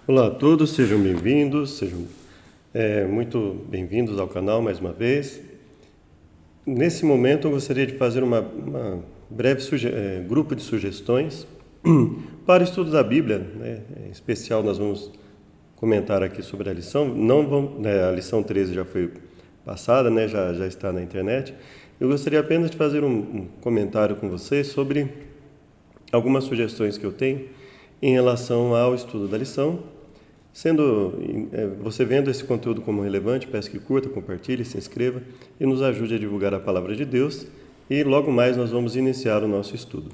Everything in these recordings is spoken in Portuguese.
Olá a todos, sejam bem-vindos, sejam muito bem-vindos ao canal mais uma vez. Nesse momento eu gostaria de fazer uma breve grupo de sugestões para o estudo da Bíblia, né? Em especial nós vamos comentar aqui sobre a lição, a lição 13 já foi passada, né? Já está na internet. Eu gostaria apenas de fazer um comentário com vocês sobre algumas sugestões que eu tenho em relação ao estudo da lição. Você vendo esse conteúdo como relevante, peço que curta, compartilhe, se inscreva e nos ajude a divulgar a palavra de Deus. E logo mais nós vamos iniciar o nosso estudo.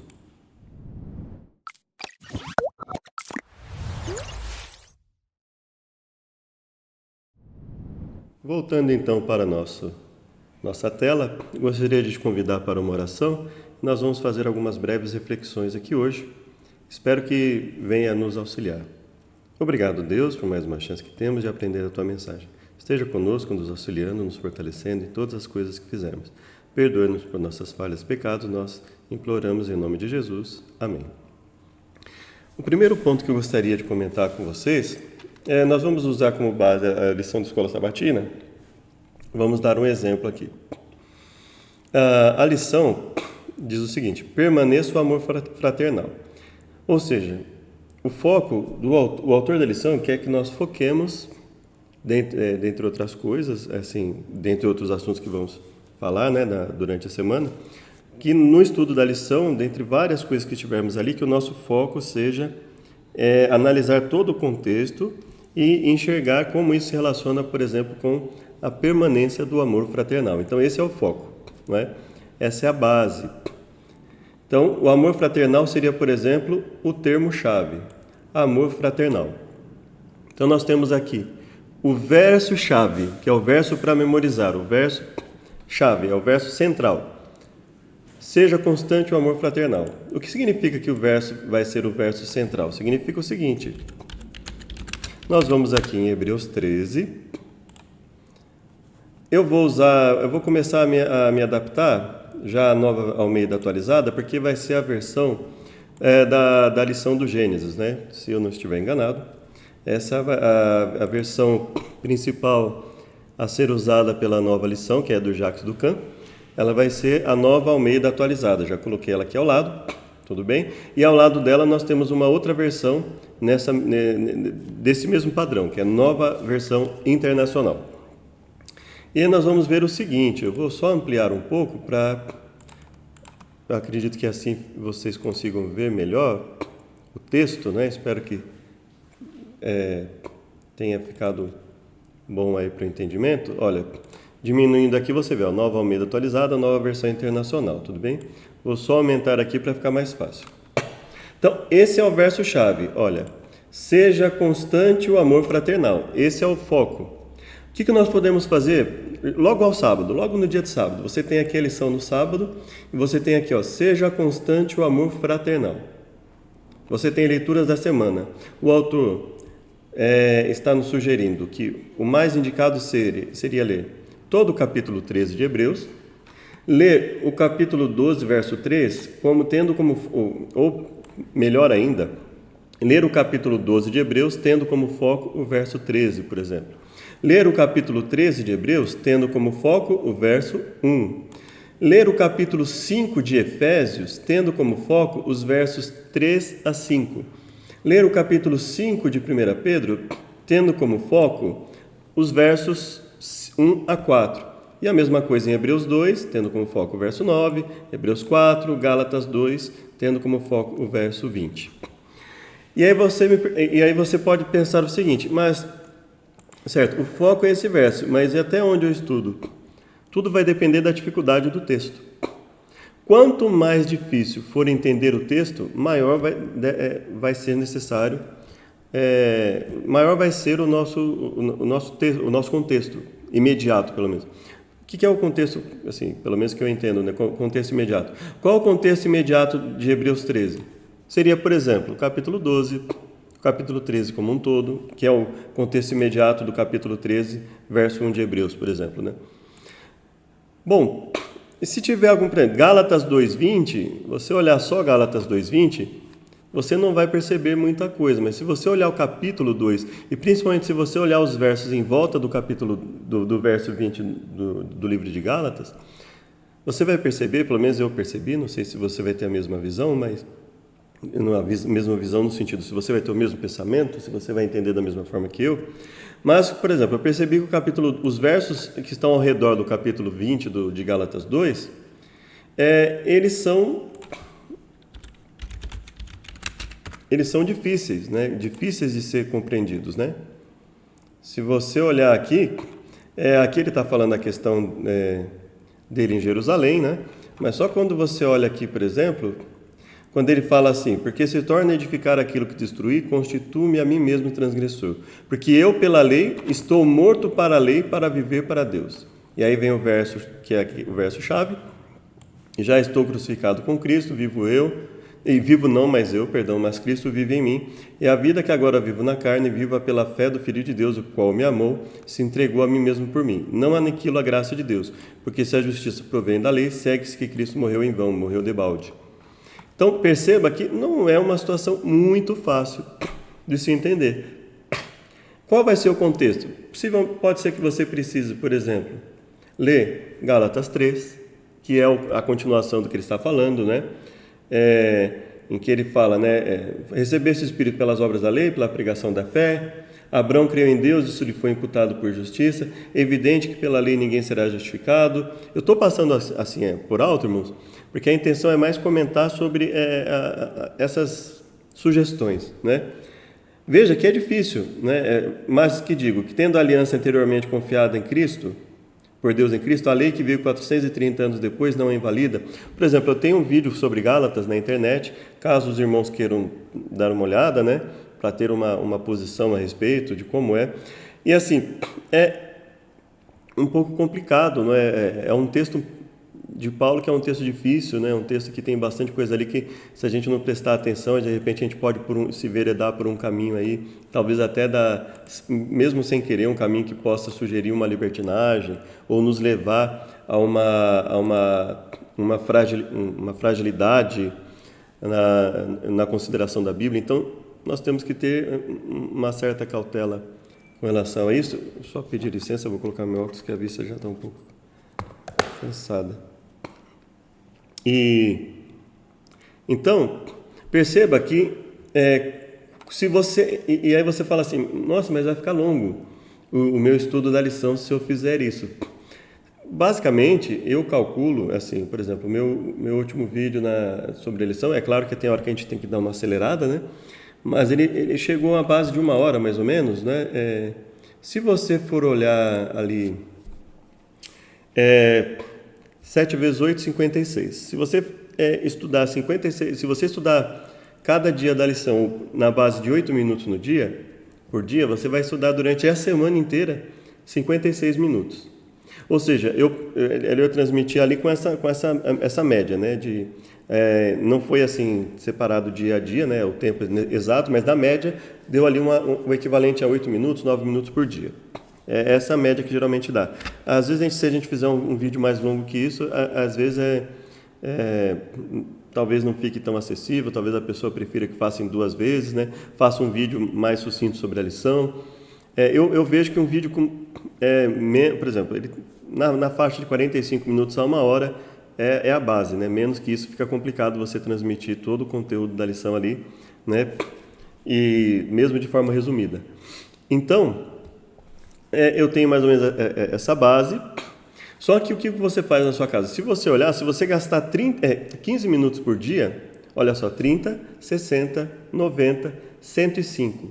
Voltando então para nossa tela, gostaria de te convidar para uma oração. Nós vamos fazer algumas breves reflexões aqui hoje. Espero que venha nos auxiliar. Obrigado, Deus, por mais uma chance que temos de aprender a Tua mensagem. Esteja conosco, nos auxiliando, nos fortalecendo em todas as coisas que fizemos. Perdoe-nos por nossas falhas e pecados, nós imploramos em nome de Jesus. Amém. O primeiro ponto que eu gostaria de comentar com vocês, nós vamos usar como base a lição de escola sabatina. Vamos dar um exemplo aqui. A lição diz o seguinte: permaneça o amor fraternal. Ou seja, o foco o autor da lição quer que nós foquemos, dentre outras coisas, assim, dentre outros assuntos que vamos falar, né, durante a semana, que no estudo da lição, dentre várias coisas que tivermos ali, que o nosso foco seja analisar todo o contexto e enxergar como isso se relaciona, por exemplo, com a permanência do amor fraternal. Então esse é o foco, não é? Essa é a base. Então, o amor fraternal seria, por exemplo, o termo-chave, amor fraternal. Então, nós temos aqui o verso-chave, que é o verso para memorizar, o verso-chave, é o verso central. Seja constante o amor fraternal. O que significa que o verso vai ser o verso central? Significa o seguinte: nós vamos aqui em Hebreus 13. Eu vou começar a me adaptar já a nova Almeida atualizada, porque vai ser a versão da lição do Gênesis, né? Se eu não estiver enganado. Essa é a versão principal a ser usada pela nova lição, que é do Jacques Ducan. Ela vai ser a nova Almeida atualizada. Já coloquei ela aqui ao lado, tudo bem? E ao lado dela nós temos uma outra versão desse mesmo padrão, que é a nova versão internacional. E nós vamos ver o seguinte, eu vou só ampliar um pouco acredito que assim vocês consigam ver melhor o texto, né? Espero que tenha ficado bom aí para o entendimento. Olha, diminuindo aqui você vê a nova Almeida atualizada, a nova versão internacional, tudo bem? Vou só aumentar aqui para ficar mais fácil. Então, esse é o verso-chave, olha, seja constante o amor fraternal, esse é o foco. O que nós podemos fazer logo ao sábado, logo no dia de sábado? Você tem aqui a lição no sábado e você tem aqui, ó, seja constante o amor fraternal. Você tem leituras da semana. O autor está nos sugerindo que o mais indicado seria ler todo o capítulo 13 de Hebreus, ler o capítulo 12, verso 3, ou melhor ainda, ler o capítulo 12 de Hebreus tendo como foco o verso 13, por exemplo. Ler o capítulo 13 de Hebreus, tendo como foco o verso 1. Ler o capítulo 5 de Efésios, tendo como foco os versos 3 a 5. Ler o capítulo 5 de 1 Pedro, tendo como foco os versos 1 a 4. E a mesma coisa em Hebreus 2, tendo como foco o verso 9, Hebreus 4, Gálatas 2, tendo como foco o verso 20. E aí você pode pensar o seguinte, mas... certo, o foco é esse verso, mas e até onde eu estudo? Tudo vai depender da dificuldade do texto. Quanto mais difícil for entender o texto, maior vai ser necessário, maior vai ser o nosso contexto imediato, pelo menos. O que é o contexto, assim, pelo menos que eu entendo, né? Contexto imediato. Qual o contexto imediato de Hebreus 13? Seria, por exemplo, o capítulo 12, o capítulo 13 como um todo, que é o contexto imediato do capítulo 13, verso 1 de Hebreus, por exemplo, né? Bom, e se tiver algum... Gálatas 2:20, você olhar só Gálatas 2:20, você não vai perceber muita coisa, mas se você olhar o capítulo 2, e principalmente se você olhar os versos em volta do capítulo do verso 20 do livro de Gálatas, você vai perceber, pelo menos eu percebi, não sei se você vai ter a mesma visão, mas não a mesma visão no sentido se você vai ter o mesmo pensamento, se você vai entender da mesma forma que eu. Mas, por exemplo, eu percebi que os versos que estão ao redor do capítulo 20 de Gálatas 2, eles são difíceis, né? Difíceis de ser compreendidos, né? Se você olhar aqui, aqui ele está falando a questão dele em Jerusalém, né? Mas só quando você olha aqui, por exemplo, quando ele fala assim, porque se torna a edificar aquilo que destruí, constituo-me a mim mesmo transgressor. Porque eu, pela lei, estou morto para a lei, para viver para Deus. E aí vem o verso, que é aqui, o verso-chave. Já estou crucificado com Cristo, vivo eu, e vivo não mais eu, mas Cristo vive em mim. E a vida que agora vivo na carne, viva pela fé do Filho de Deus, o qual me amou, se entregou a mim mesmo por mim. Não aniquilo a graça de Deus, porque se a justiça provém da lei, segue-se que Cristo morreu em vão, morreu debalde. Então, perceba que não é uma situação muito fácil de se entender. Qual vai ser o contexto? Pode ser que você precise, por exemplo, ler Gálatas 3, que é a continuação do que ele está falando, né? Em que ele fala, né? Receber esse Espírito pelas obras da lei, pela pregação da fé. Abraão creu em Deus, isso lhe foi imputado por justiça. É evidente que pela lei ninguém será justificado. Eu estou passando assim por alto, irmãos, porque a intenção é mais comentar sobre essas sugestões, né? Veja que é difícil, né? Mas que digo, que tendo a aliança anteriormente confiada em Cristo, por Deus em Cristo, a lei que veio 430 anos depois não é invalida. Por exemplo, eu tenho um vídeo sobre Gálatas na internet, caso os irmãos queiram dar uma olhada, né? Para ter uma posição a respeito de como é. E assim, é um pouco complicado, não é? É um texto de Paulo que é um texto difícil, né? Um texto que tem bastante coisa ali que, se a gente não prestar atenção, de repente a gente pode se veredar por um caminho aí, talvez até mesmo sem querer, um caminho que possa sugerir uma libertinagem ou nos levar a uma fragilidade na consideração da Bíblia. Então, nós temos que ter uma certa cautela com relação a isso. Só pedir licença, eu vou colocar meu óculos, que a vista já está um pouco cansada. Então, perceba que se você... E aí você fala assim, nossa, mas vai ficar longo o meu estudo da lição se eu fizer isso. Basicamente, eu calculo, assim, por exemplo, o meu último vídeo sobre a lição, é claro que tem hora que a gente tem que dar uma acelerada, né? Mas ele chegou à base de 1 hora, mais ou menos, né? Se você for olhar ali, 7 vezes 8, 56. Se você estudar 56, se você estudar cada dia da lição na base de 8 minutos por dia, você vai estudar durante a semana inteira 56 minutos. Ou seja, eu transmiti ali com essa média, né? Não foi assim separado dia a dia, né? O tempo exato, mas na média deu ali o equivalente a 8 minutos, 9 minutos por dia. É essa a média que geralmente dá. Às vezes, se a gente fizer um vídeo mais longo que isso, às vezes talvez não fique tão acessível, talvez a pessoa prefira que faça em 2 vezes, né? Faça um vídeo mais sucinto sobre a lição. Eu vejo que um vídeo por exemplo, na faixa de 45 minutos a 1 hora é a base, né? Menos que isso fica complicado você transmitir todo o conteúdo da lição ali, né? E mesmo de forma resumida. Então, eu tenho mais ou menos essa base. Só que o que você faz na sua casa? Se você olhar, se você gastar 15 minutos por dia, olha só, 30, 60, 90, 105,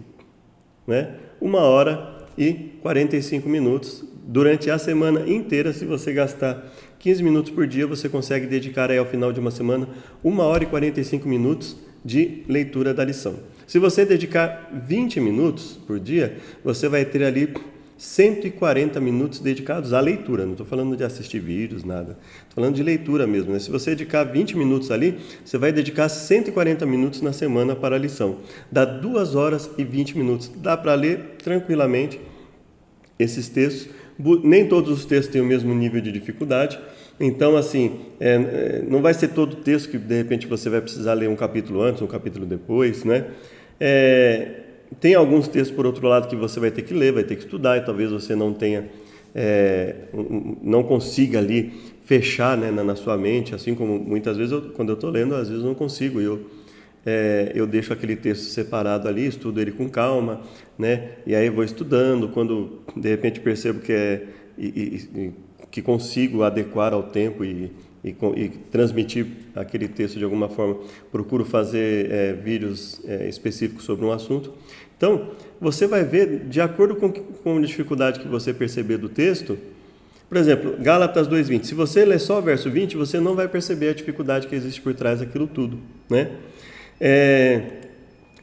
né? 1 hora e 45 minutos durante a semana inteira. Se você gastar 15 minutos por dia, você consegue dedicar aí ao final de uma semana 1 hora e 45 minutos de leitura da lição. Se você dedicar 20 minutos por dia, você vai ter ali 140 minutos dedicados à leitura. Não estou falando de assistir vídeos, nada. Estou falando de leitura mesmo, né? Se você dedicar 20 minutos ali, você vai dedicar 140 minutos na semana para a lição. Dá 2 horas e 20 minutos. Dá para ler tranquilamente esses textos. Nem todos os textos têm o mesmo nível de dificuldade, Então, assim, não vai ser todo o texto que, de repente, você vai precisar ler um capítulo antes, um capítulo depois, né? Tem alguns textos, por outro lado, que você vai ter que ler, vai ter que estudar, e talvez você não tenha, não consiga ali fechar, né, na sua mente, assim como muitas vezes, quando eu estou lendo, às vezes eu não consigo, eu deixo aquele texto separado ali, estudo ele com calma, né? E aí vou estudando, quando de repente percebo que consigo adequar ao tempo e transmitir aquele texto de alguma forma, procuro fazer vídeos específicos sobre um assunto. Então, você vai ver, de acordo com a dificuldade que você perceber do texto, por exemplo, Gálatas 2:20, se você ler só o verso 20, você não vai perceber a dificuldade que existe por trás daquilo tudo, né?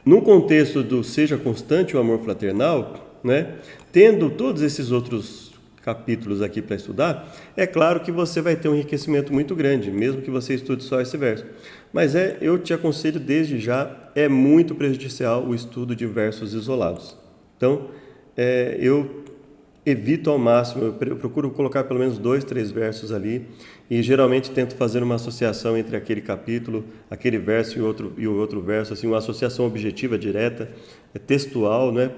No contexto do seja constante o amor fraternal, né, tendo todos esses outros capítulos aqui para estudar, é claro que você vai ter um enriquecimento muito grande, mesmo que você estude só esse verso. Mas eu te aconselho desde já, é muito prejudicial o estudo de versos isolados. Então, eu evito ao máximo, eu procuro colocar pelo menos 2, 3 versos ali, e geralmente tento fazer uma associação entre aquele capítulo, aquele verso e o outro verso, assim, uma associação objetiva, direta, textual, né?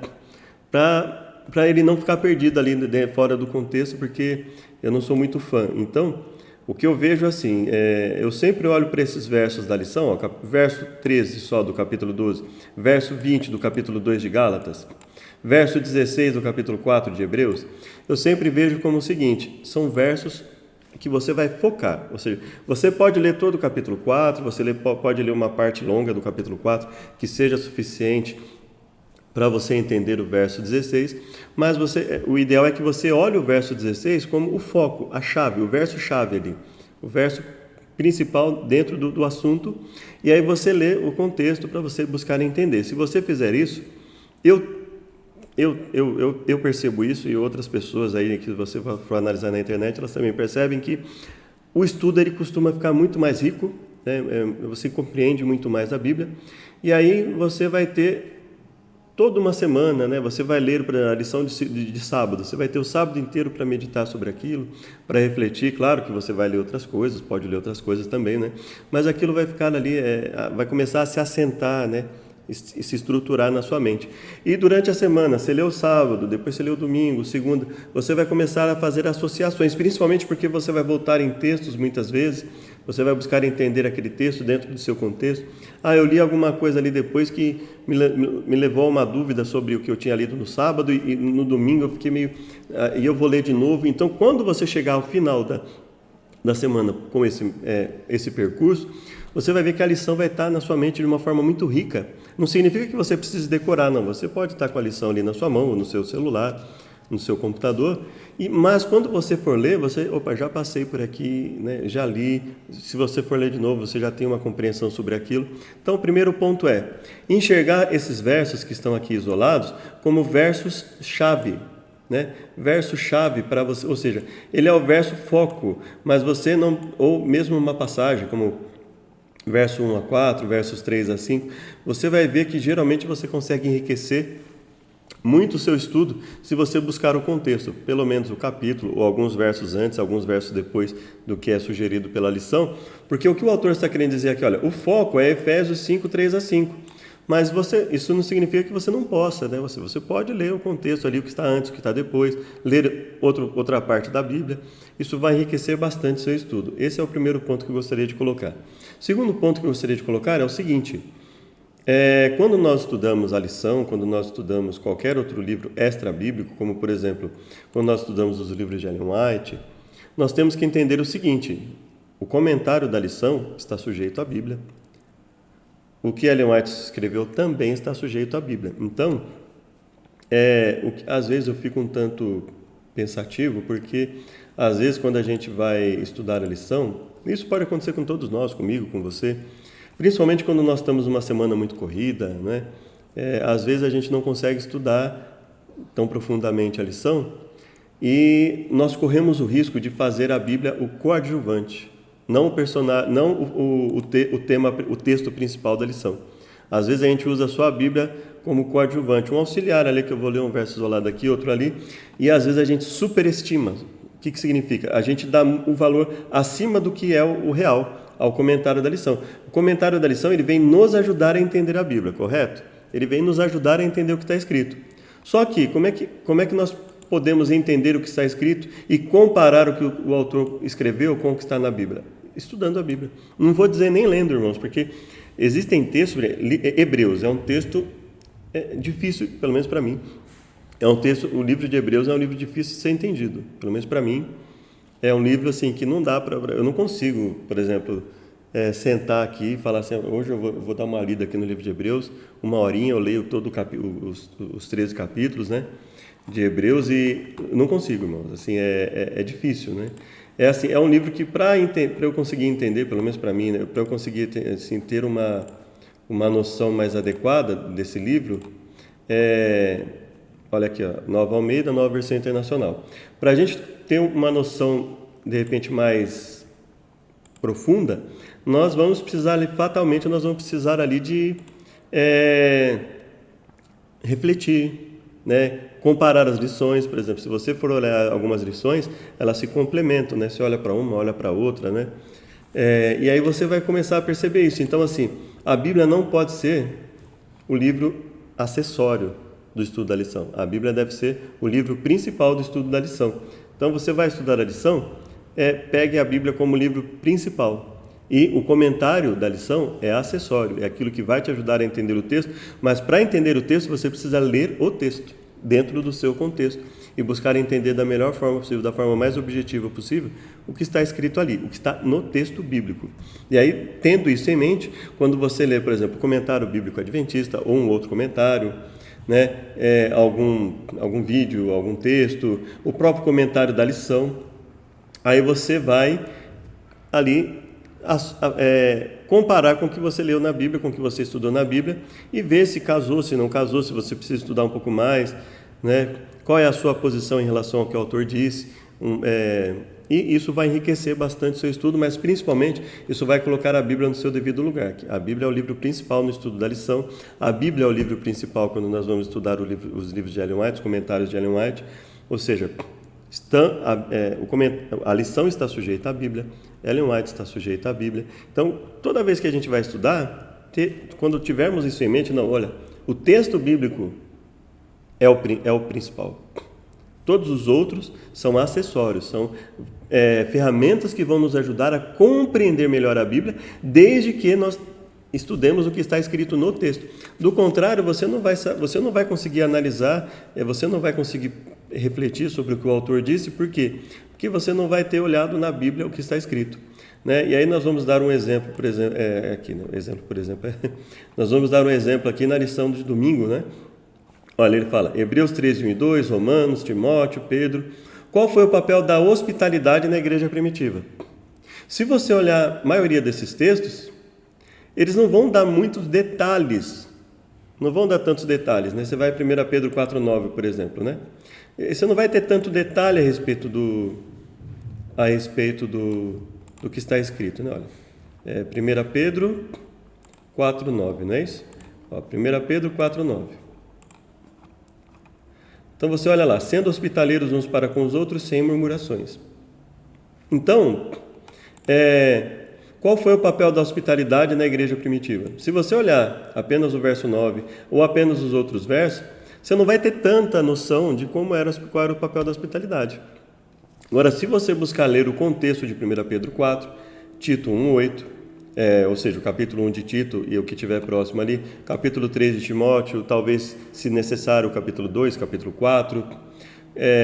Para ele não ficar perdido ali fora do contexto, porque eu não sou muito fã. Então, o que eu vejo assim, eu sempre olho para esses versos da lição, ó, verso 13 só do capítulo 12, verso 20 do capítulo 2 de Gálatas, verso 16 do capítulo 4 de Hebreus, eu sempre vejo como o seguinte, são versos que você vai focar, ou seja, você pode ler todo o capítulo 4, pode ler uma parte longa do capítulo 4, que seja suficiente para você entender o verso 16, mas o ideal é que você olhe o verso 16 como o foco, a chave, o verso-chave ali, o verso principal dentro do assunto, e aí você lê o contexto para você buscar entender. Se você fizer isso, eu percebo isso, e outras pessoas aí que você for analisar na internet, elas também percebem que o estudo ele costuma ficar muito mais rico, né? Você compreende muito mais a Bíblia, e aí você vai ter toda uma semana, né? Você vai ler para a lição de sábado, você vai ter o sábado inteiro para meditar sobre aquilo, para refletir. Claro que você vai ler outras coisas, pode ler outras coisas também, né? Mas aquilo vai ficar ali, vai começar a se assentar, né? E se estruturar na sua mente. E durante a semana, você lê o sábado, depois você lê o domingo, segunda, você vai começar a fazer associações, principalmente porque você vai voltar em textos muitas vezes, você vai buscar entender aquele texto dentro do seu contexto. Eu li alguma coisa ali depois que me levou a uma dúvida sobre o que eu tinha lido no sábado, e no domingo eu fiquei meio... e eu vou ler de novo. Então, quando você chegar ao final da semana com esse percurso, você vai ver que a lição vai estar na sua mente de uma forma muito rica. Não significa que você precise decorar, não. Você pode estar com a lição ali na sua mão, ou no seu celular, no seu computador, mas quando você for ler, já passei por aqui, né? Já li. Se você for ler de novo, você já tem uma compreensão sobre aquilo. Então, o primeiro ponto é enxergar esses versos que estão aqui isolados como versos-chave, né? Verso-chave para você, ou seja, ele é o verso foco, mas você não, ou mesmo uma passagem como verso 1 a 4, versos 3 a 5, você vai ver que geralmente você consegue enriquecer muito o seu estudo se você buscar o contexto, pelo menos o capítulo, ou alguns versos antes, alguns versos depois do que é sugerido pela lição, porque o que o autor está querendo dizer aqui, olha, o foco é Efésios 5, 3 a 5, mas isso não significa que você não possa, né? Você pode ler o contexto ali, o que está antes, o que está depois, ler outra parte da Bíblia, isso vai enriquecer bastante o seu estudo. Esse é o primeiro ponto que eu gostaria de colocar. O segundo ponto que eu gostaria de colocar é o seguinte, quando nós estudamos a lição, quando nós estudamos qualquer outro livro extra-bíblico, como por exemplo, quando nós estudamos os livros de Ellen White, nós temos que entender o seguinte, o comentário da lição está sujeito à Bíblia, o que Ellen White escreveu também está sujeito à Bíblia. Então, às vezes eu fico um tanto pensativo, porque às vezes quando a gente vai estudar a lição, isso pode acontecer com todos nós, comigo, com você, principalmente quando nós estamos numa semana muito corrida, né? Às vezes a gente não consegue estudar tão profundamente a lição e nós corremos o risco de fazer a Bíblia o coadjuvante, não o texto principal da lição. Às vezes a gente usa só a Bíblia como coadjuvante, um auxiliar ali, que eu vou ler um verso isolado aqui, outro ali, e às vezes a gente superestima, O que significa? A gente dá o valor acima do que é o real ao comentário da lição. O comentário da lição ele vem nos ajudar a entender a Bíblia, correto? Ele vem nos ajudar a entender o que está escrito. Só que, como é que nós podemos entender o que está escrito e comparar o que o autor escreveu com o que está na Bíblia? Estudando a Bíblia. Não vou dizer nem lendo, irmãos, porque existem textos, Hebreus é um texto difícil, pelo menos para mim. É um texto, o livro de Hebreus é um livro difícil de ser entendido, pelo menos para mim. É um livro assim que não dá para, eu não consigo, por exemplo, sentar aqui e falar assim, hoje eu vou dar uma lida aqui no livro de Hebreus, uma horinha eu leio todo os 13 capítulos, né, de Hebreus e não consigo, irmãos, assim, é difícil, né. É um livro que para eu conseguir entender, pelo menos para mim, né, para eu conseguir ter uma noção mais adequada desse livro, olha aqui, ó, Nova Almeida, Nova Versão Internacional. Para a gente ter uma noção, de repente, mais profunda, nós vamos precisar, fatalmente, ali de refletir, né? Comparar as lições, por exemplo, se você for olhar algumas lições, elas se complementam, né? Você olha para uma, olha para outra, né? E aí você vai começar a perceber isso. Então, assim, a Bíblia não pode ser o livro acessório do estudo da lição. A Bíblia deve ser o livro principal do estudo da lição. Então, você vai estudar a lição, pegue a Bíblia como livro principal. E o comentário da lição é acessório, é aquilo que vai te ajudar a entender o texto, mas para entender o texto, você precisa ler o texto dentro do seu contexto e buscar entender da melhor forma possível, da forma mais objetiva possível, o que está escrito ali, o que está no texto bíblico. E aí, tendo isso em mente, quando você lê, por exemplo, o comentário bíblico adventista ou um outro comentário, né, algum vídeo, algum texto, o próprio comentário da lição, aí você vai ali comparar com o que você leu na Bíblia, com o que você estudou na Bíblia e ver se casou, se não casou, se você precisa estudar um pouco mais, né, qual é a sua posição em relação ao que o autor disse, e isso vai enriquecer bastante o seu estudo, mas principalmente isso vai colocar a Bíblia no seu devido lugar. A Bíblia é o livro principal no estudo da lição, a Bíblia é o livro principal quando nós vamos estudar os livros de Ellen White, os comentários de Ellen White, ou seja, a lição está sujeita à Bíblia, Ellen White está sujeita à Bíblia. Então, toda vez que a gente vai estudar, quando tivermos isso em mente, não, olha, o texto bíblico é o principal. Todos os outros são acessórios, são ferramentas que vão nos ajudar a compreender melhor a Bíblia, desde que nós estudemos o que está escrito no texto. Do contrário, você não vai conseguir analisar, você não vai conseguir refletir sobre o que o autor disse. Por quê? Porque você não vai ter olhado na Bíblia o que está escrito, né? E aí nós vamos dar um exemplo, por exemplo, nós vamos dar um exemplo aqui na lição de domingo, né? Olha, ele fala, Hebreus 13, 1 e 2, Romanos, Timóteo, Pedro. Qual foi o papel da hospitalidade na igreja primitiva? Se você olhar a maioria desses textos, eles não vão dar muitos detalhes, não vão dar tantos detalhes, né? Você vai a 1 Pedro 4,9, por exemplo, né? Você não vai ter tanto detalhe a respeito do que está escrito, né? Olha, 1 Pedro 4,9, não é isso? 1 Pedro 4,9. Então você olha lá, sendo hospitaleiros uns para com os outros sem murmurações. Então, qual foi o papel da hospitalidade na igreja primitiva? Se você olhar apenas o verso 9 ou apenas os outros versos, você não vai ter tanta noção de qual era o papel da hospitalidade. Agora, se você buscar ler o contexto de 1 Pedro 4, Tito 1:8, ou seja, o capítulo 1 de Tito e o que tiver próximo ali, capítulo 3 de Timóteo, talvez, se necessário, o capítulo 2, capítulo 4,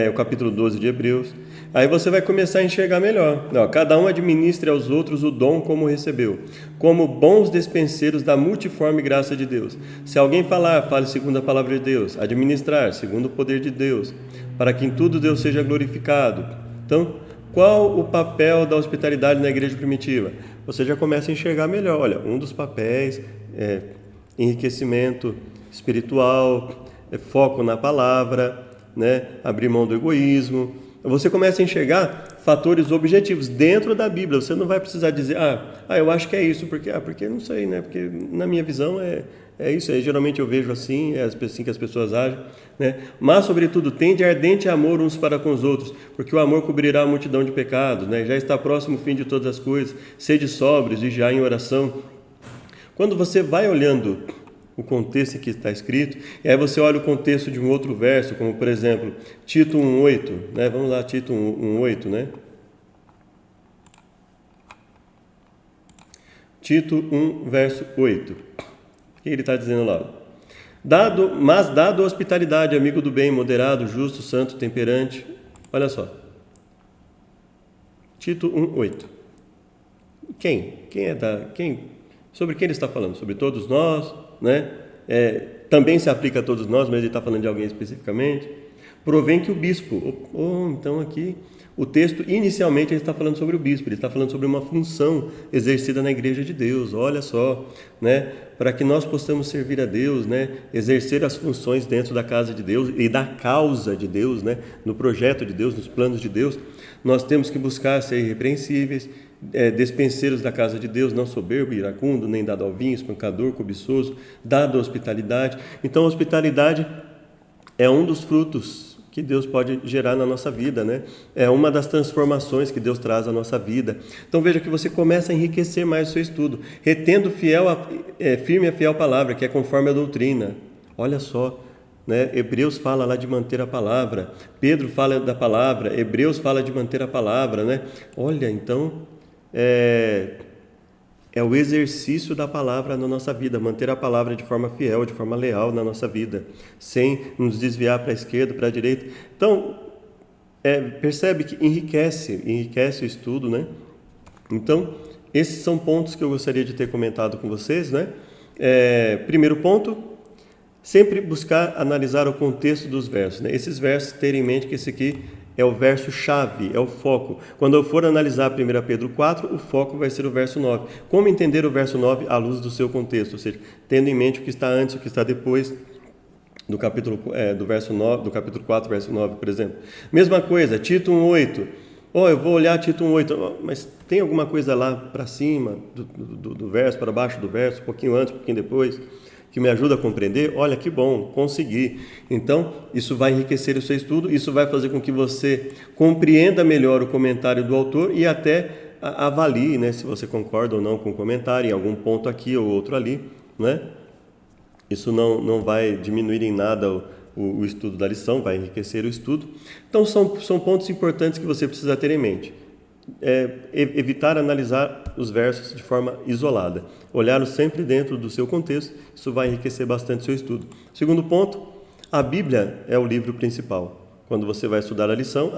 o capítulo 12 de Hebreus, aí você vai começar a enxergar melhor. Cada um administre aos outros o dom como recebeu, como bons despenseiros da multiforme graça de Deus. Se alguém falar, fale segundo a palavra de Deus, administrar, segundo o poder de Deus, para que em tudo Deus seja glorificado. Então, qual o papel da hospitalidade na igreja primitiva? Você já começa a enxergar melhor. Olha, um dos papéis é enriquecimento espiritual, foco na palavra, né? Abrir mão do egoísmo, você começa a enxergar fatores objetivos dentro da Bíblia. Você não vai precisar dizer, eu acho que é isso, porque não sei, né? Porque na minha visão é isso, geralmente eu vejo assim, é assim que as pessoas agem, né? Mas, sobretudo, tende ardente amor uns para com os outros, porque o amor cobrirá a multidão de pecados, né? Já está próximo o fim de todas as coisas, sede sóbrios, vigiai em oração. Quando você vai olhando o contexto que está escrito, e aí você olha o contexto de um outro verso, como por exemplo, Tito 1,8, né? Vamos lá, Tito 1,8, né? Tito 1, verso 8. O que ele está dizendo lá? Mas dado hospitalidade, amigo do bem, moderado, justo, santo, temperante. Olha só. Tito 1,8. Quem? Sobre quem ele está falando? Sobre todos nós, né? Também se aplica a todos nós, mas ele está falando de alguém especificamente. Provém que o bispo, então aqui, o texto inicialmente ele está falando sobre o bispo, ele está falando sobre uma função exercida na igreja de Deus, olha só, né? Para que nós possamos servir a Deus, né? Exercer as funções dentro da casa de Deus e da causa de Deus, né? No projeto de Deus, nos planos de Deus, nós temos que buscar ser irrepreensíveis, despenseiros da casa de Deus, não soberbo, iracundo, nem dado ao vinho, espancador, cobiçoso, dado à hospitalidade. Então a hospitalidade é um dos frutos que Deus pode gerar na nossa vida, né? É uma das transformações que Deus traz à nossa vida. Então veja que você começa a enriquecer mais o seu estudo, retendo firme a fiel palavra, que é conforme a doutrina. Olha só, né? Hebreus fala lá de manter a palavra, Pedro fala da palavra, Hebreus fala de manter a palavra, né? Olha, então é o exercício da palavra na nossa vida, manter a palavra de forma fiel, de forma leal na nossa vida, sem nos desviar para a esquerda, para a direita. Então, percebe que enriquece o estudo, né? Então, esses são pontos que eu gostaria de ter comentado com vocês, né? Primeiro ponto, sempre buscar analisar o contexto dos versos, né? Esses versos, ter em mente que esse aqui é o verso-chave, é o foco. Quando eu for analisar 1 Pedro 4, o foco vai ser o verso 9. Como entender o verso 9 à luz do seu contexto? Ou seja, tendo em mente o que está antes, o que está depois do capítulo, do verso 9, do capítulo 4, verso 9, por exemplo. Mesma coisa, Tito 1,8. Eu vou olhar Tito 1,8, mas tem alguma coisa lá para cima do verso, para baixo do verso, um pouquinho antes, um pouquinho depois, que me ajuda a compreender? Olha que bom, consegui. Então, isso vai enriquecer o seu estudo, isso vai fazer com que você compreenda melhor o comentário do autor e até avalie, né, se você concorda ou não com o comentário, em algum ponto aqui ou outro ali, né? Isso não vai diminuir em nada o estudo da lição, vai enriquecer o estudo. Então, são pontos importantes que você precisa ter em mente. Evitar analisar os versos de forma isolada, olhá-los sempre dentro do seu contexto, isso vai enriquecer bastante o seu estudo. Segundo ponto, a Bíblia é o livro principal. Quando você vai estudar a lição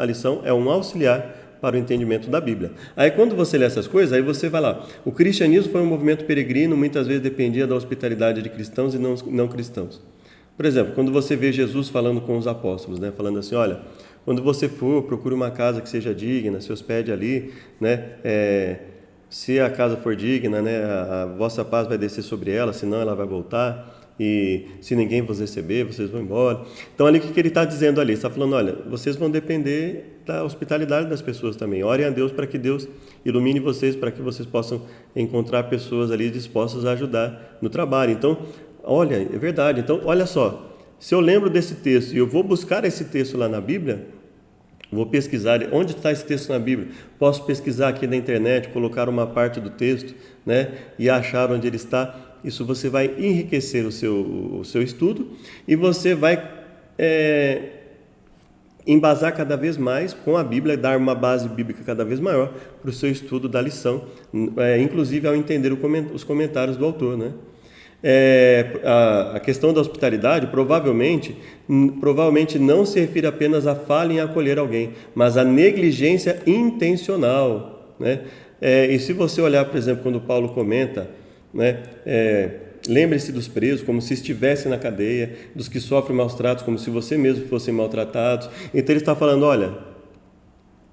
é um auxiliar para o entendimento da Bíblia. Aí quando você lê essas coisas, aí você vai lá, o cristianismo foi um movimento peregrino, muitas vezes dependia da hospitalidade de cristãos e não cristãos. Por exemplo, quando você vê Jesus falando com os apóstolos, né, falando assim, olha, quando você for, procure uma casa que seja digna, se hospede ali, né? Se a casa for digna, né, a vossa paz vai descer sobre ela, senão ela vai voltar, e se ninguém vos receber, vocês vão embora. Então, ali o que ele está dizendo ali? Ele está falando, olha, vocês vão depender da hospitalidade das pessoas também. Orem a Deus para que Deus ilumine vocês, para que vocês possam encontrar pessoas ali dispostas a ajudar no trabalho. Então, olha, é verdade. Então, olha só, se eu lembro desse texto e eu vou buscar esse texto lá na Bíblia, vou pesquisar, onde está esse texto na Bíblia? Posso pesquisar aqui na internet, colocar uma parte do texto, né, e achar onde ele está. Isso você vai enriquecer o seu estudo e você vai embasar cada vez mais com a Bíblia, dar uma base bíblica cada vez maior para o seu estudo da lição, inclusive ao entender os comentários do autor, né? A questão da hospitalidade provavelmente não se refere apenas à falha em acolher alguém, mas à negligência intencional, né? E se você olhar, por exemplo, quando Paulo comenta, né, lembre-se dos presos como se estivessem na cadeia, dos que sofrem maus tratos como se você mesmo fossem maltratados. Então ele está falando, olha,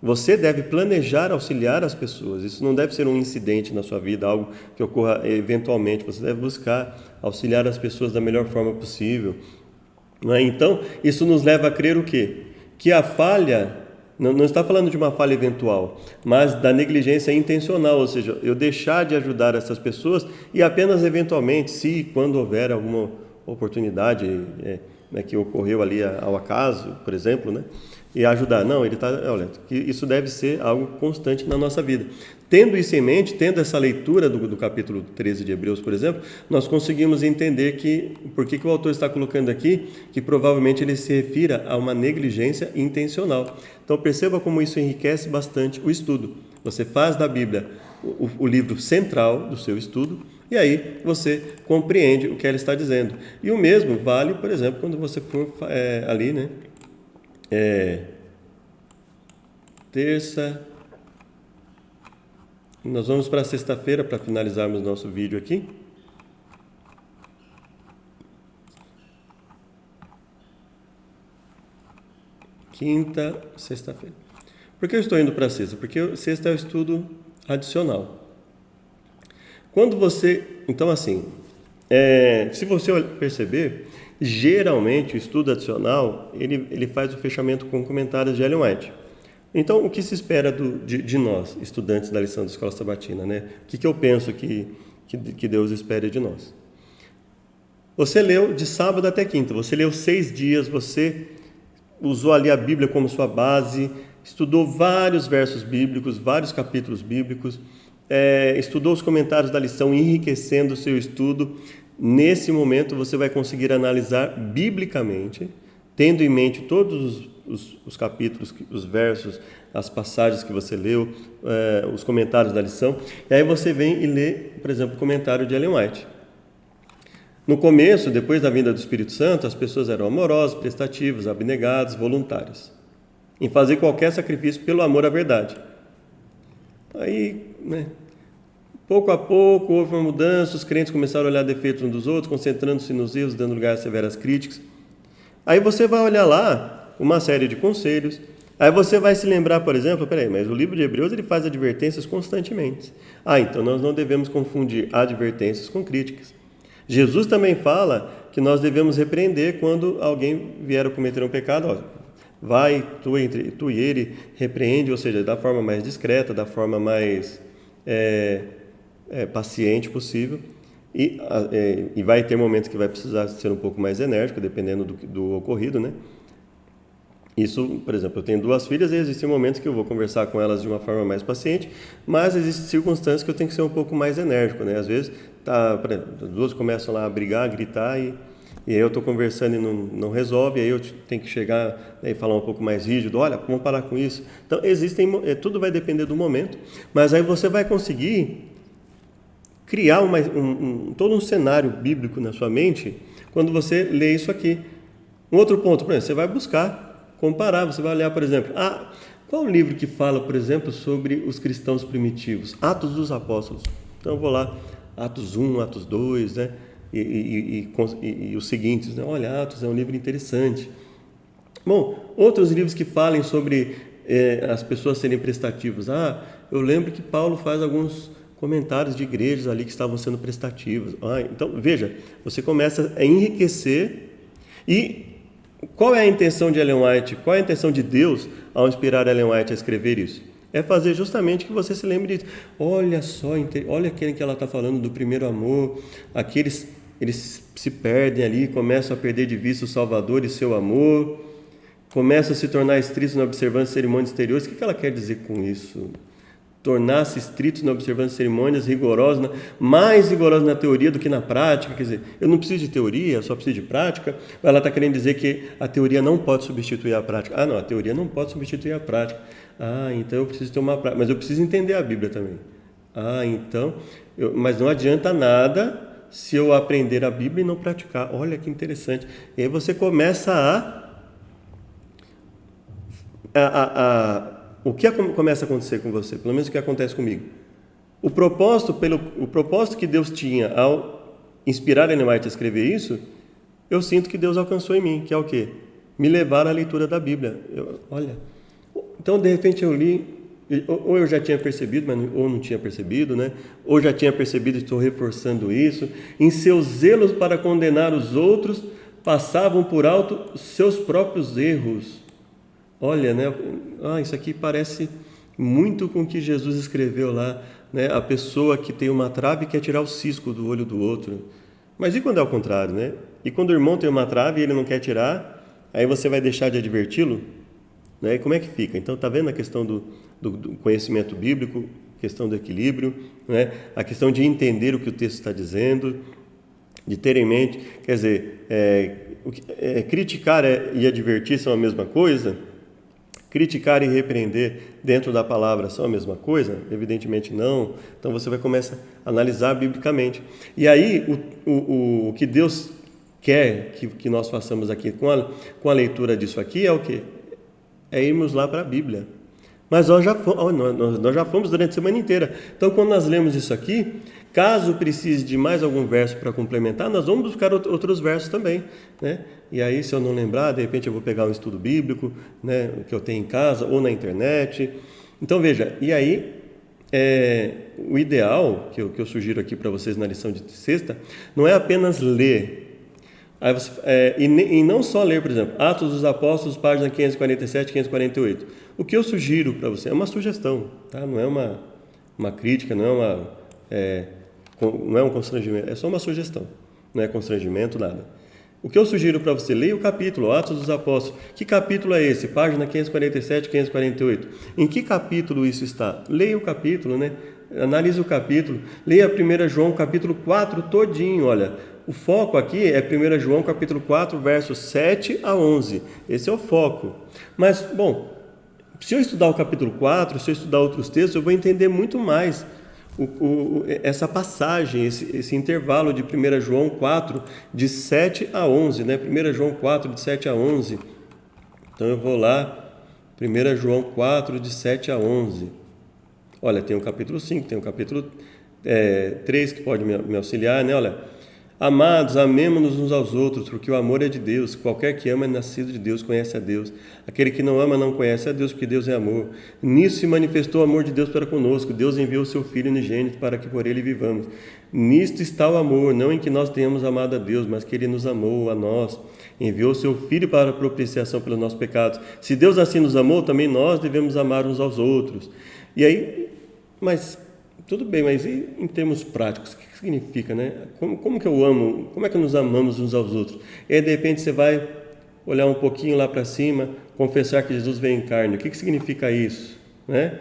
você deve planejar auxiliar as pessoas. Isso não deve ser um incidente na sua vida, algo que ocorra eventualmente. Você deve buscar auxiliar as pessoas da melhor forma possível. Então, isso nos leva a crer o quê? Que a falha Não está falando de uma falha eventual, mas da negligência intencional, ou seja, eu deixar de ajudar essas pessoas e apenas eventualmente, se quando houver alguma oportunidade né, que ocorreu ali ao acaso, por exemplo, né, e ajudar. Não, ele está, olha, que isso deve ser algo constante na nossa vida. Tendo isso em mente, tendo essa leitura do capítulo 13 de Hebreus, por exemplo, nós conseguimos entender por que o autor está colocando aqui, que provavelmente ele se refira a uma negligência intencional. Então perceba como isso enriquece bastante o estudo. Você faz da Bíblia o livro central do seu estudo, e aí você compreende o que ela está dizendo. E o mesmo vale, por exemplo, quando você for ali, né? Terça. Nós vamos para sexta-feira para finalizarmos nosso vídeo aqui. Quinta, sexta-feira. Por que eu estou indo para sexta? Porque sexta é o estudo adicional. Quando você... Então, assim, se você perceber, geralmente o estudo adicional, ele faz o fechamento com comentários de Ellen White. Então, o que se espera de nós, estudantes da lição da Escola Sabatina, né? O que eu penso que Deus espera de nós? Você leu de sábado até quinta, você leu 6 dias, você usou ali a Bíblia como sua base, estudou vários versos bíblicos, vários capítulos bíblicos, estudou os comentários da lição, enriquecendo o seu estudo. Nesse momento, você vai conseguir analisar biblicamente, tendo em mente todos os capítulos, os versos, as passagens que você leu, os comentários da lição, e aí você vem e lê, por exemplo, o comentário de Ellen White. No começo, depois da vinda do Espírito Santo, as pessoas eram amorosas, prestativas, abnegadas, voluntárias, em fazer qualquer sacrifício pelo amor à verdade. Aí, né, pouco a pouco houve uma mudança, os crentes começaram a olhar defeitos uns dos outros, concentrando-se nos erros, dando lugar a severas críticas. Aí você vai olhar lá uma série de conselhos. Aí você vai se lembrar, por exemplo, mas o livro de Hebreus ele faz advertências constantemente. Então nós não devemos confundir advertências com críticas. Jesus também fala que nós devemos repreender quando alguém vier a cometer um pecado. Vai, tu e ele, repreende, ou seja, da forma mais discreta, da forma mais paciente possível. E vai ter momentos que vai precisar ser um pouco mais enérgico, dependendo do ocorrido, né? Isso, por exemplo, eu tenho 2 filhas e existem momentos que eu vou conversar com elas de uma forma mais paciente, mas existem circunstâncias que eu tenho que ser um pouco mais enérgico, né? Às vezes, por exemplo, as 2 começam lá a brigar, a gritar e aí eu estou conversando e não resolve, aí eu tenho que chegar, né, e falar um pouco mais rígido, olha, vamos parar com isso. Então, tudo vai depender do momento, mas aí você vai conseguir criar todo um cenário bíblico na sua mente quando você lê isso aqui. Um outro ponto, por exemplo, você vai buscar comparar, você vai olhar, por exemplo, qual o livro que fala, por exemplo, sobre os cristãos primitivos? Atos dos Apóstolos. Então eu vou lá, Atos 1, Atos 2, né? E os seguintes, né? Olha, Atos é um livro interessante. Bom, outros livros que falem sobre as pessoas serem prestativas. Eu lembro que Paulo faz alguns comentários de igrejas ali que estavam sendo prestativas. Então, veja, você começa a enriquecer. E qual é a intenção de Ellen White? Qual é a intenção de Deus ao inspirar Ellen White a escrever isso? É fazer justamente que você se lembre disso. Olha só, olha aquele que ela está falando do primeiro amor. Aqueles eles se perdem ali, começam a perder de vista o Salvador e seu amor, começam a se tornar estritos na observância de cerimônias exteriores. O que ela quer dizer com isso? Tornar-se estritos na observância de cerimônias, rigorosos, mais rigorosos na teoria do que na prática. Quer dizer, eu não preciso de teoria, só preciso de prática. Ela está querendo dizer que a teoria não pode substituir a prática. Não, a teoria não pode substituir a prática. Então eu preciso ter uma prática, mas eu preciso entender a Bíblia também. Mas não adianta nada se eu aprender a Bíblia e não praticar. Olha que interessante. E aí você começa o que começa a acontecer com você? Pelo menos o que acontece comigo. O propósito que Deus tinha ao inspirar Ellen White a escrever isso, eu sinto que Deus alcançou em mim, que é o quê? Me levar à leitura da Bíblia. Então, de repente, eu li, ou eu já tinha percebido, ou não tinha percebido, né? Ou já tinha percebido e estou reforçando isso. Em seus zelos para condenar os outros, passavam por alto seus próprios erros. olha, né? Isso aqui parece muito com o que Jesus escreveu lá, né? A pessoa que tem uma trave quer tirar o cisco do olho do outro. Mas e quando é o contrário, né? E quando o irmão tem uma trave e ele não quer tirar, aí você vai deixar de adverti-lo? Né? E como é que fica? Então, está vendo a questão do conhecimento bíblico, questão do equilíbrio, né? A questão de entender o que o texto está dizendo, de ter em mente, quer dizer, criticar e advertir são a mesma coisa? Criticar e repreender dentro da palavra são a mesma coisa? Evidentemente não. Então você vai começar a analisar biblicamente. E aí, o que Deus quer que nós façamos aqui com a leitura disso aqui é o quê? É irmos lá para a Bíblia. Mas nós já fomos durante a semana inteira. Então, quando nós lemos isso aqui, caso precise de mais algum verso para complementar, nós vamos buscar outros versos também, né? E aí, se eu não lembrar, de repente eu vou pegar um estudo bíblico, né, que eu tenho em casa ou na internet. Então, veja, e aí, o ideal que eu sugiro aqui para vocês na lição de sexta, não é apenas ler. Aí você, e não só ler, por exemplo, Atos dos Apóstolos, página 547, 548. O que eu sugiro para você é uma sugestão, tá? Não é uma crítica, não é um constrangimento, é só uma sugestão, não é constrangimento, nada. O que eu sugiro para você, leia o capítulo, Atos dos Apóstolos. Que capítulo é esse? Página 547, 548. Em que capítulo isso está? Leia o capítulo, né? Analise o capítulo. Leia 1 João, capítulo 4 todinho, olha. O foco aqui é 1 João, capítulo 4, versos 7 a 11. Esse é o foco. Mas, bom, se eu estudar o capítulo 4, se eu estudar outros textos, eu vou entender muito mais essa passagem, esse intervalo de 1 João 4, de 7 a 11, né? 1 João 4, de 7 a 11. Então, eu vou lá, 1 João 4, de 7 a 11. Olha, tem o capítulo 5, tem o capítulo 3, que pode me auxiliar, né? Olha, amados, amemo-nos uns aos outros, porque o amor é de Deus. Qualquer que ama é nascido de Deus, conhece a Deus. Aquele que não ama não conhece a Deus, porque Deus é amor. Nisso se manifestou o amor de Deus para conosco. Deus enviou o seu Filho unigênito para que por ele vivamos. Nisto está o amor, não em que nós tenhamos amado a Deus, mas que ele nos amou a nós. Enviou o seu Filho para a propiciação pelos nossos pecados. Se Deus assim nos amou, também nós devemos amar uns aos outros. E aí, mas tudo bem, mas e em termos práticos, o que significa, né? Como que eu amo, como é que nos amamos uns aos outros? E aí, de repente, você vai olhar um pouquinho lá para cima, confessar que Jesus veio em carne. O que significa isso, né?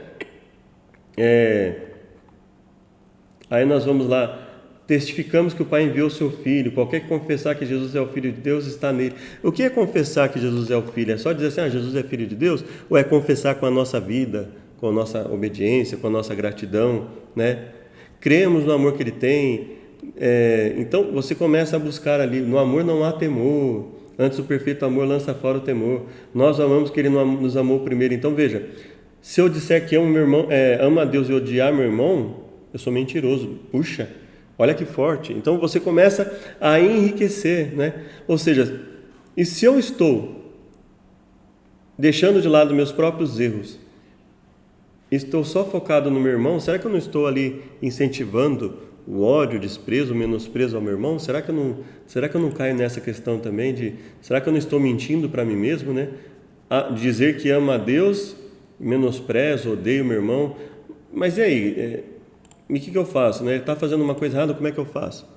Aí nós vamos lá, testificamos que o Pai enviou o seu Filho. Qualquer que confessar que Jesus é o Filho de Deus está nele. O que é confessar que Jesus é o Filho? É só dizer assim, Jesus é Filho de Deus? Ou é confessar com a nossa vida, com a nossa obediência, com a nossa gratidão, né? Cremos no amor que Ele tem. Então você começa a buscar ali, no amor não há temor, antes o perfeito amor lança fora o temor. Nós amamos que Ele nos amou primeiro. Então veja, se eu disser que amo meu irmão, amo a Deus e odiar meu irmão, eu sou mentiroso. Puxa, olha que forte. Então você começa a enriquecer, né? Ou seja, e se eu estou deixando de lado meus próprios erros, estou só focado no meu irmão, será que eu não estou ali incentivando o ódio, o desprezo, o menosprezo ao meu irmão? Será que eu não caio nessa questão também será que eu não estou mentindo para mim mesmo, né? Dizer que amo a Deus, menosprezo, odeio meu irmão, mas e aí? E o que eu faço, né? Ele está fazendo uma coisa errada, como é que eu faço?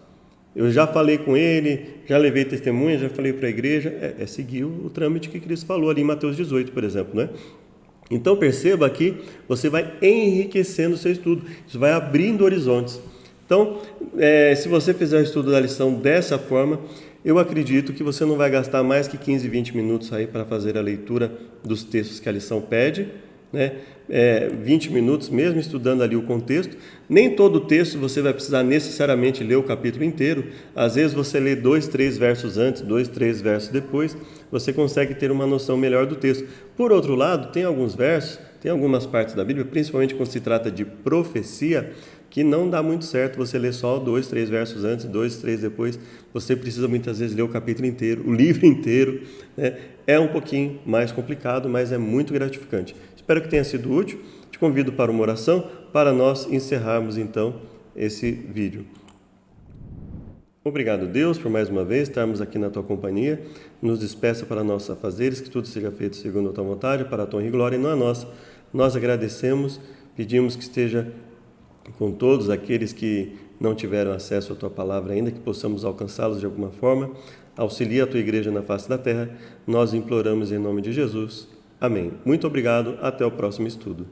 Eu já falei com ele, já levei testemunha, já falei para a igreja, seguir o trâmite que Cristo falou ali em Mateus 18, por exemplo, né? Então perceba que você vai enriquecendo o seu estudo, isso vai abrindo horizontes. Então, se você fizer o estudo da lição dessa forma, eu acredito que você não vai gastar mais que 15, 20 minutos aí para fazer a leitura dos textos que a lição pede, né? 20 minutos mesmo estudando ali o contexto. Nem todo texto você vai precisar necessariamente ler o capítulo inteiro. Às vezes você lê 2, 3 versos antes, 2, 3 versos depois, você consegue ter uma noção melhor do texto. Por outro lado, tem alguns versos, tem algumas partes da Bíblia, principalmente quando se trata de profecia, que não dá muito certo você ler só 2, 3 versos antes, 2, 3 depois. Você precisa muitas vezes ler o capítulo inteiro, o livro inteiro, né? É um pouquinho mais complicado, mas é muito gratificante. Espero que tenha sido útil. Te convido para uma oração para nós encerrarmos então esse vídeo. Obrigado, Deus, por mais uma vez estarmos aqui na Tua companhia. Nos despeça para nossos afazeres, que tudo seja feito segundo a Tua vontade, para a Tua honra e glória e não a nossa. Nós agradecemos, pedimos que esteja com todos aqueles que não tiveram acesso à Tua palavra ainda, que possamos alcançá-los de alguma forma. Auxilia a Tua igreja na face da terra. Nós imploramos em nome de Jesus. Amém. Muito obrigado. Até o próximo estudo.